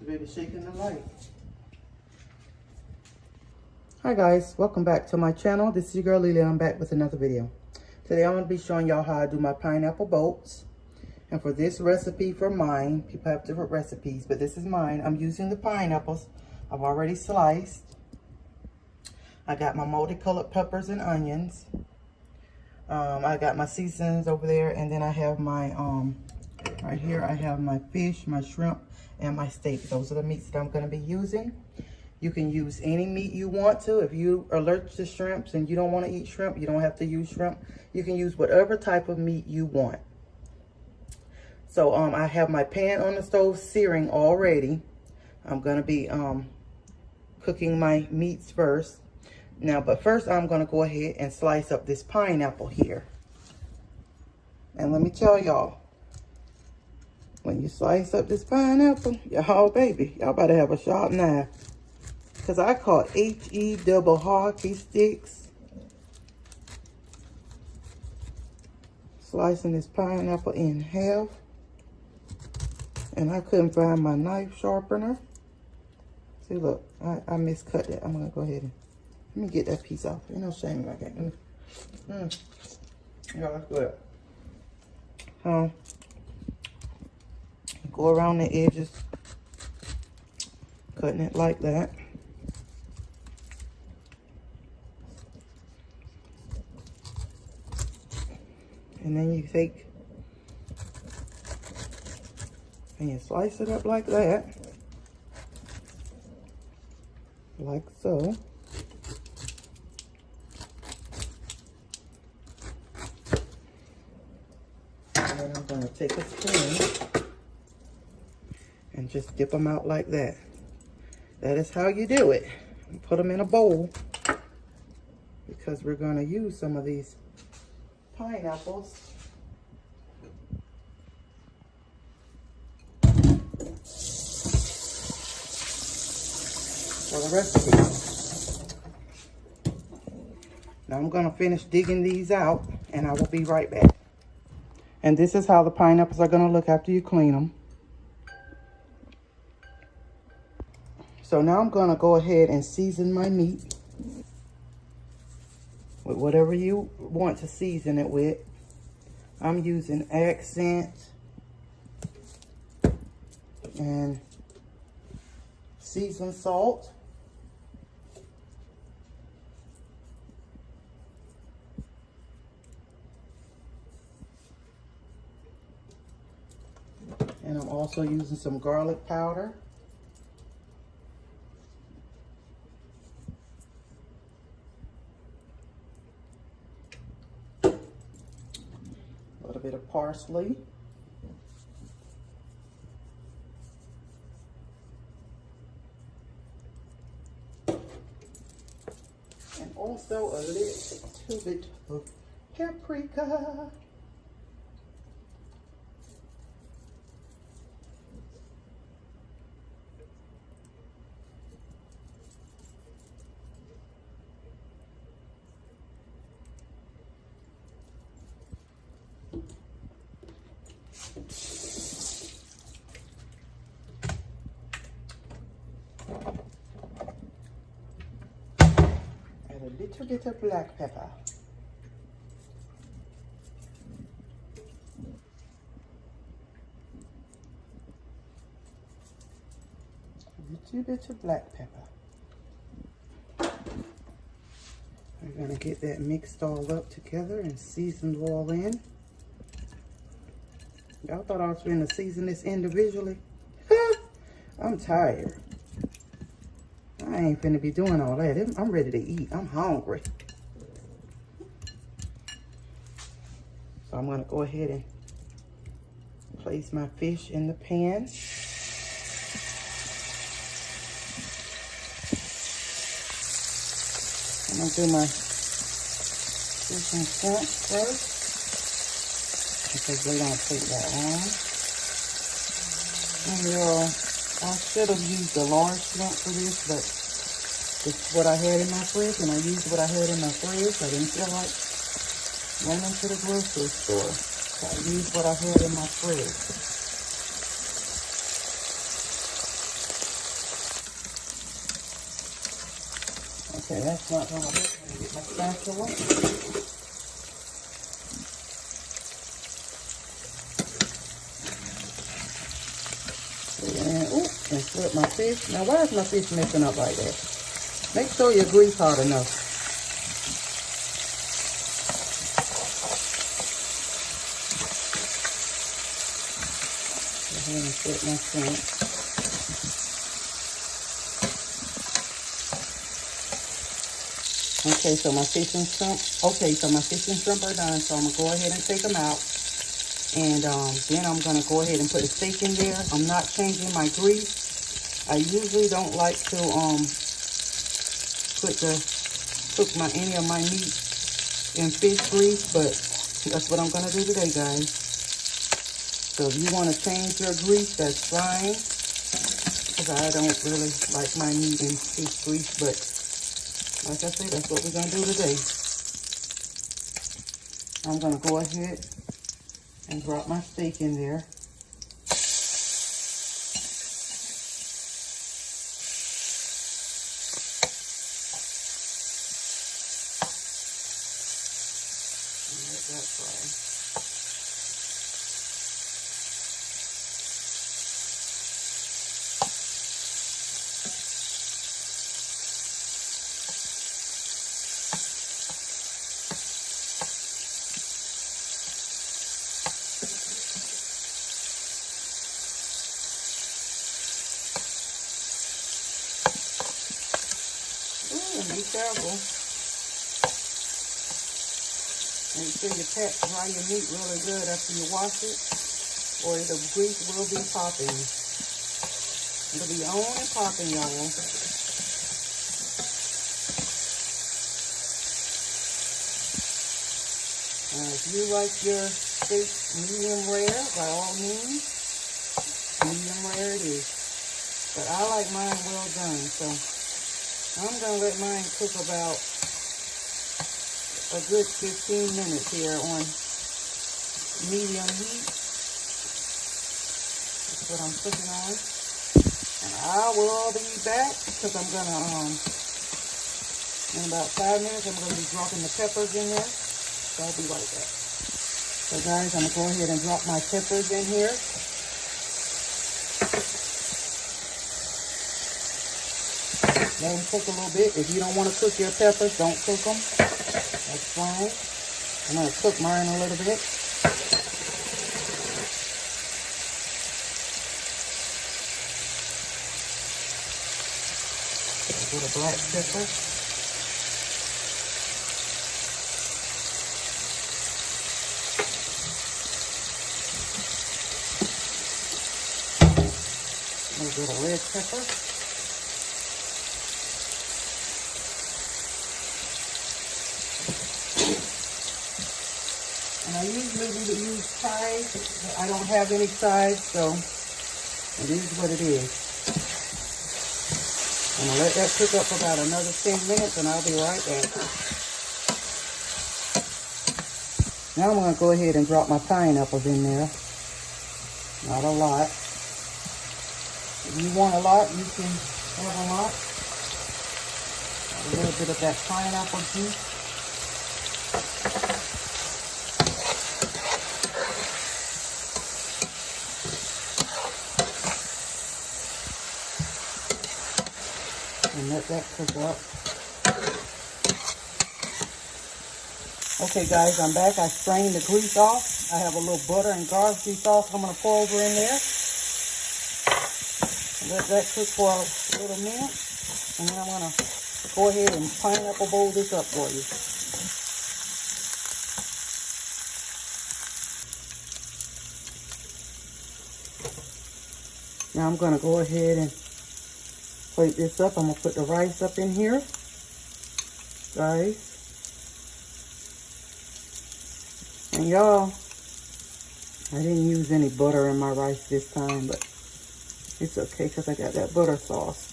The baby shaking the light. Hi guys, welcome back to my channel. This is your girl Lily. I'm back with another video. Today I'm going to be showing y'all how I do my pineapple boats. And for this recipe for mine, people have different recipes, but this is mine. I'm using the pineapples I've already sliced. I got my multicolored peppers and onions. I got my seasonings over there, and then I have my right here I have my fish, my shrimp, and my steak. Those are the meats that I'm going to be using. You can use any meat you want to. If you are allergic to shrimps and you don't want to eat shrimp, you don't have to use shrimp. You can use whatever type of meat you want. So I have my pan on the stove searing already. I'm going to be cooking my meats first. Now, but first I'm going to go ahead and slice up this pineapple here. And let me tell y'all, when you slice up this pineapple, y'all baby, y'all better have a sharp knife. Because I caught HE double hockey sticks slicing this pineapple in half. And I couldn't find my knife sharpener. See, look, I miscut that. I'm going to go ahead and let me get that piece off. Ain't no shame like that. Yeah, that's good. Go around the edges, cutting it like that. And then you take and you slice it up like that, like so. And then I'm going to take a spoon and just dip them out like that. That is how you do it. Put them in a bowl because we're going to use some of these pineapples for the recipe. Now I'm going to finish digging these out and I will be right back. And this is how the pineapples are going to look after you clean them. So now I'm going to go ahead and season my meat with whatever you want to season it with. I'm using accent and seasoned salt. And I'm also using some garlic powder. A little bit of parsley. And also a little bit of paprika. And a little bit of black pepper. A little bit of black pepper. We're going to get that mixed all up together and seasoned all in. Y'all thought I was going to season this individually? I'm tired. I ain't finna be doing all that. I'm ready to eat. I'm hungry. So I'm going to go ahead and place my fish in the pan. I'm going to do my fish and shrimp first, because they don't take that long. And y'all, I should have used a large shrimp for this, but this is what I had in my fridge, and I used what I had in my fridge. I didn't feel like running to the grocery store, so I used what I had in my fridge. Okay, that's not gonna work. I'm gonna get my spatula. And and flip my fish. Now, why is my fish messing up like that? Make sure your grease hot enough. Go ahead and flip my shrimp. Okay, so my fish and shrimp. Okay, so my fish and shrimp are done. So I'm gonna go ahead and take them out. And then I'm gonna go ahead and put the steak in there. I'm not changing my grease. I usually don't like to cook any of my meat in fish grease, but that's what I'm gonna do today, guys. So if you want to change your grease, that's fine. Because I don't really like my meat in fish grease, but like I said, that's what we're gonna do today. I'm gonna go ahead and drop my steak in there. Let that fry. Be careful. Make sure you dry your meat really good after you wash it, or the grease will be popping. It'll be on and popping, y'all. If you like your steak medium rare, by all means, medium rare it is. But I like mine well done, so I'm going to let mine cook about a good 15 minutes here on medium heat. That's what I'm cooking on. And I will be back because I'm going to, in about 5 minutes, I'm going to be dropping the peppers in there. So I'll be right back. So guys, I'm going to go ahead and drop my peppers in here. Let them cook a little bit. If you don't want to cook your peppers, don't cook them. That's fine. I'm going to cook mine a little bit. With a black pepper. A little bit of red pepper. And I usually use chives, but I don't have any chives, so it is what it is. I'm going to let that cook up for about another 10 minutes, and I'll be right back. Now I'm going to go ahead and drop my pineapples in there. Not a lot. If you want a lot, you can have a lot. A little bit of that pineapple juice. And let that cook up. Okay guys, I'm back. I strained the grease off. I have a little butter and garlic sauce I'm going to pour over in there. Let that cook for a little minute. And then I'm going to go ahead and pineapple bowl this up for you. Now I'm going to go ahead and plate this up. I'm going to put the rice up in here, guys. And y'all, I didn't use any butter in my rice this time, but it's okay because I got that butter sauce.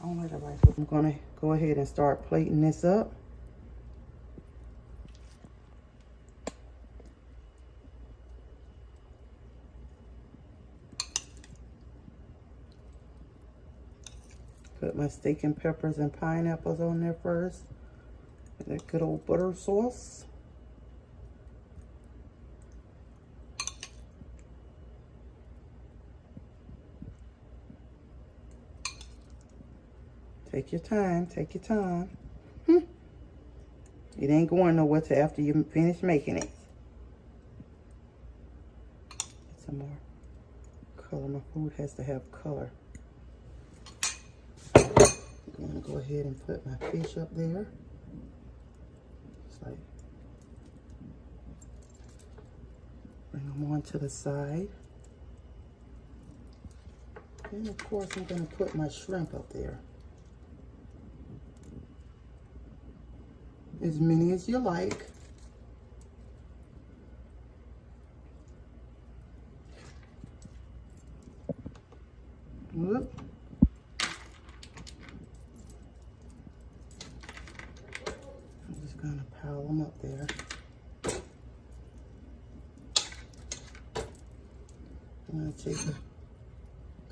I'm going to go ahead and start plating this up. Put my steak and peppers and pineapples on there first. With that good old butter sauce. Take your time, take your time. It ain't going nowhere till after you finish making it. Get some more color. My food has to have color. I'm gonna go ahead and put my fish up there. Just like, bring them on to the side. And of course, I'm gonna put my shrimp up there. As many as you like. Whoop. I'm just gonna pile them up there. I'm gonna take a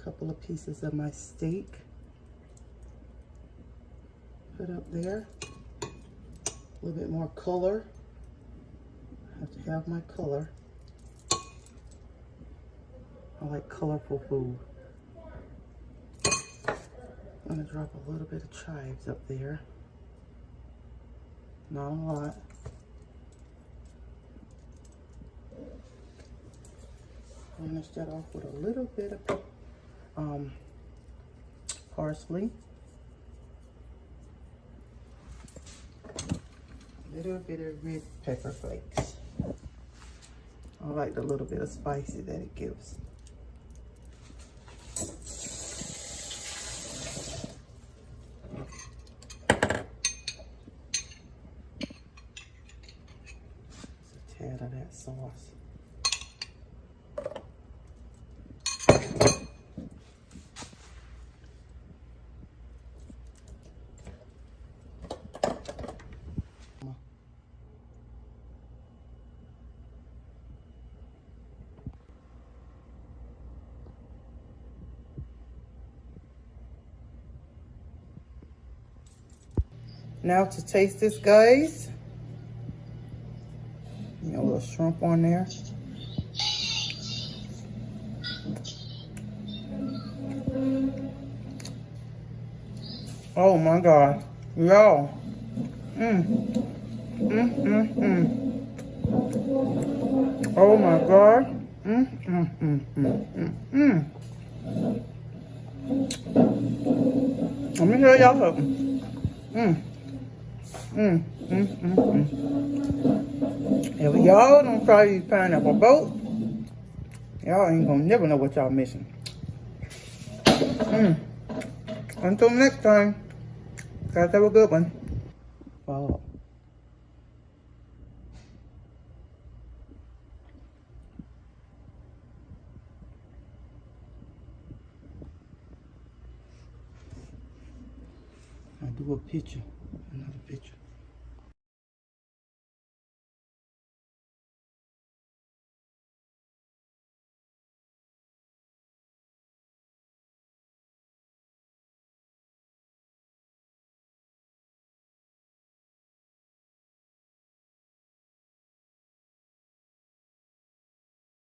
couple of pieces of my steak, put up there. A little bit more color. I have to have my color. I like colorful food. I'm gonna drop a little bit of chives up there. Not a lot. Finish that off with a little bit of parsley. Little bit of red pepper flakes. I like the little bit of spicy that it gives. Just a tad of that sauce. Now to taste this, guys. You know, a little shrimp on there. Oh my God, y'all. Oh my God. Let me tell y'all something. If y'all don't try these pineapple boats, y'all ain't gonna never know what y'all missing. Until next time, guys, have a good one. Follow up. I do a picture, another picture.